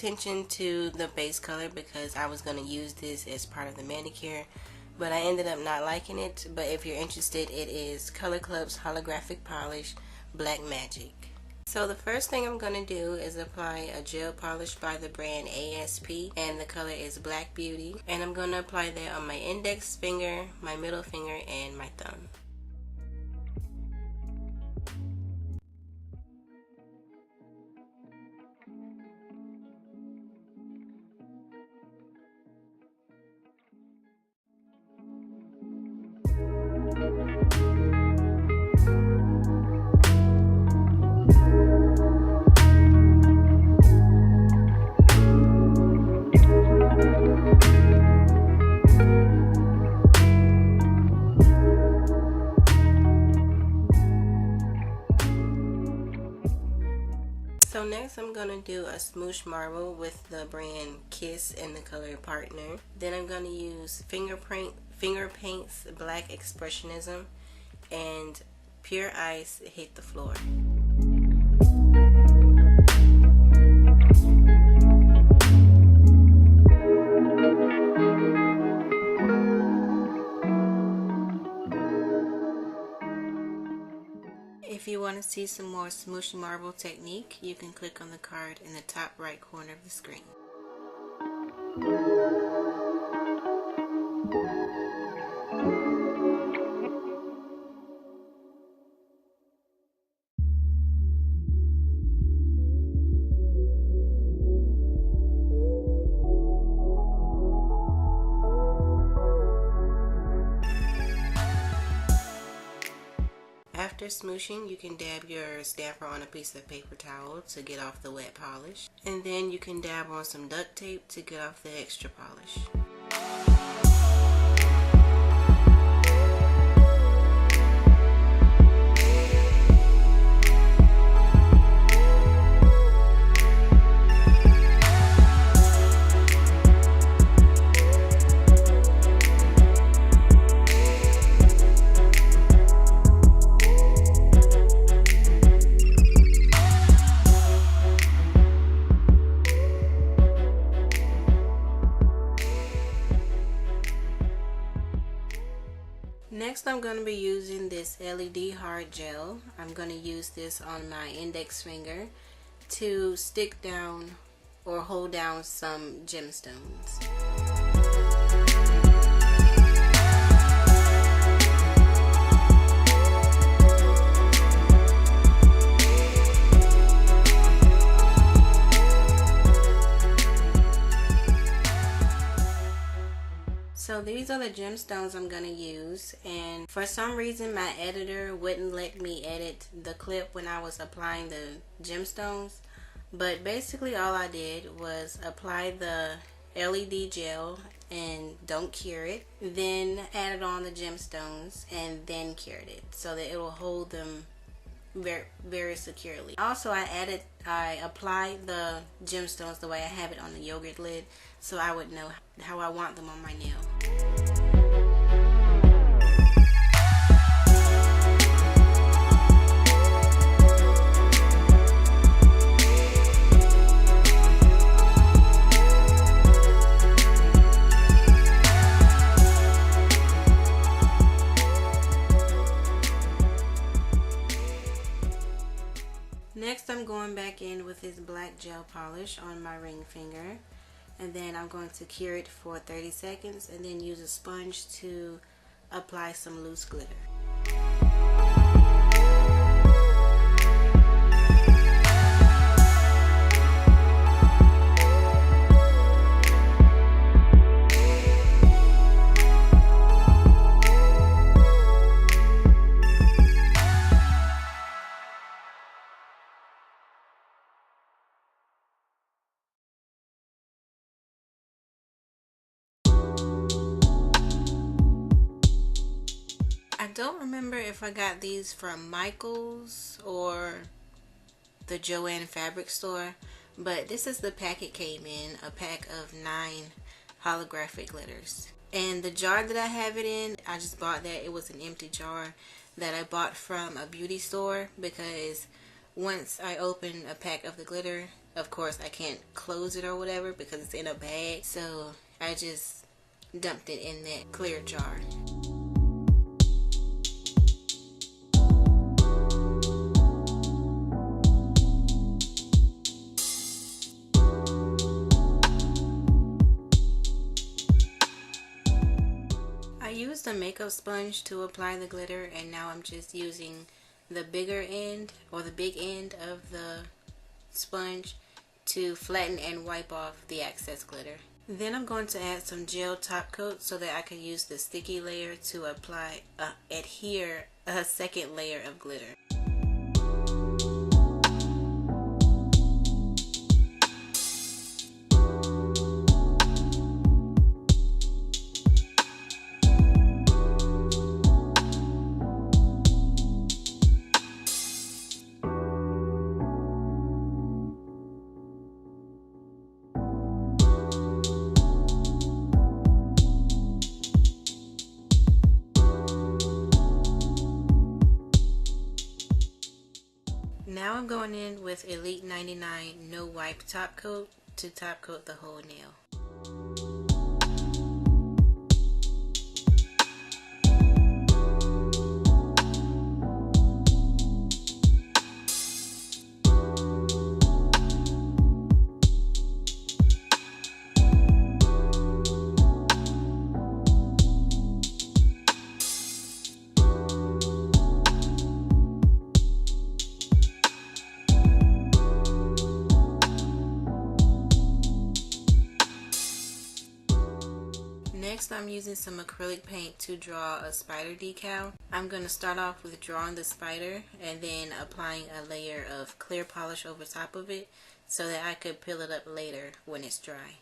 attention to the base color because I was going to use this as part of the manicure, but I ended up not liking it. But if you're interested, it is Color Club's Holographic Polish Black Magic. So the first thing I'm going to do is apply a gel polish by the brand ASP, and the color is Black Beauty, and I'm going to apply that on my index finger, my middle finger, and my thumb. So next I'm going to do a smoosh marble with the brand Kiss in the color Partner. Then I'm going to use Finger Paints Black Expressionism and Pure Ice Hit the Floor. If you want to see some more smooshy marble technique, you can click on the card in the top right corner of the screen. After smooshing, you can dab your stamper on a piece of paper towel to get off the wet polish, and then you can dab on some duct tape to get off the extra polish. Next, I'm going to be using this LED hard gel. I'm going to use this on my index finger to stick down or hold down some gemstones. So these are the gemstones I'm going to use, and for some reason my editor wouldn't let me edit the clip when I was applying the gemstones, but basically all I did was apply the LED gel and don't cure it, then added on the gemstones and then cured it so that it will hold them very, very securely. Also, I applied the gemstones the way I have it on the yogurt lid, so I would know how I want them on my nail. Next, I'm going back in with this black gel polish on my ring finger, and then I'm going to cure it for 30 seconds and then use a sponge to apply some loose glitter. I don't remember if I got these from Michael's or the Joann fabric store, but this is the pack it came in, a pack of 9 holographic glitters. And the jar that I have it in, I just bought that. It was an empty jar that I bought from a beauty store, because once I open a pack of the glitter, of course I can't close it or whatever because it's in a bag, so I just dumped it in that clear jar. I used a makeup sponge to apply the glitter, and now I'm just using the bigger end or the big end of the sponge to flatten and wipe off the excess glitter. Then I'm going to add some gel top coat so that I can use the sticky layer to adhere a second layer of glitter. Now I'm going in with Elite 99 No Wipe Top Coat to top coat the whole nail. Next, I'm using some acrylic paint to draw a spider decal. I'm going to start off with drawing the spider and then applying a layer of clear polish over top of it so that I could peel it up later when it's dry.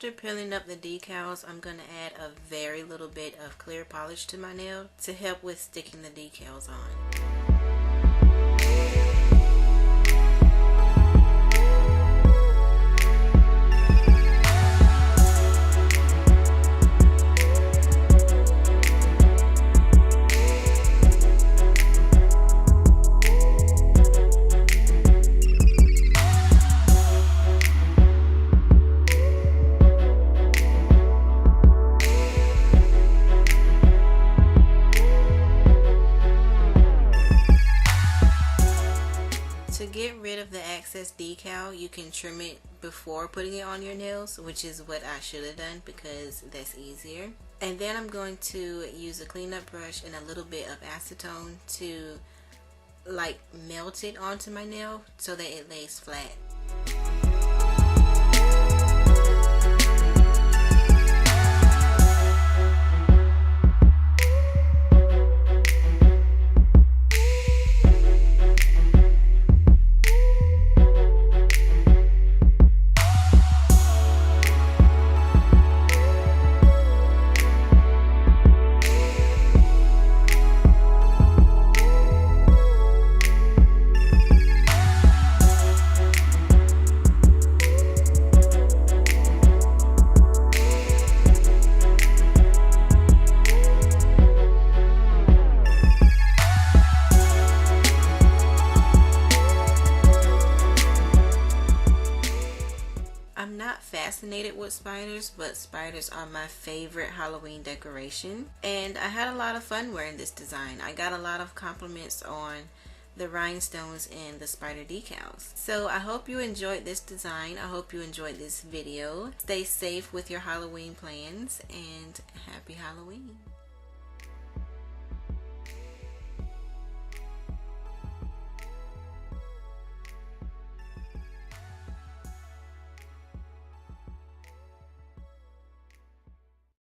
After peeling up the decals, I'm going to add a very little bit of clear polish to my nail to help with sticking the decals on. the excess decal, you can trim it before putting it on your nails, which is what I should have done because that's easier. And then I'm going to use a cleanup brush and a little bit of acetone to like melt it onto my nail so that it lays flat. I'm not fascinated with spiders, but spiders are my favorite Halloween decoration, and I had a lot of fun wearing this design. I got a lot of compliments on the rhinestones and the spider decals. So I hope you enjoyed this design. I hope you enjoyed this video. Stay safe with your Halloween plans, and happy Halloween.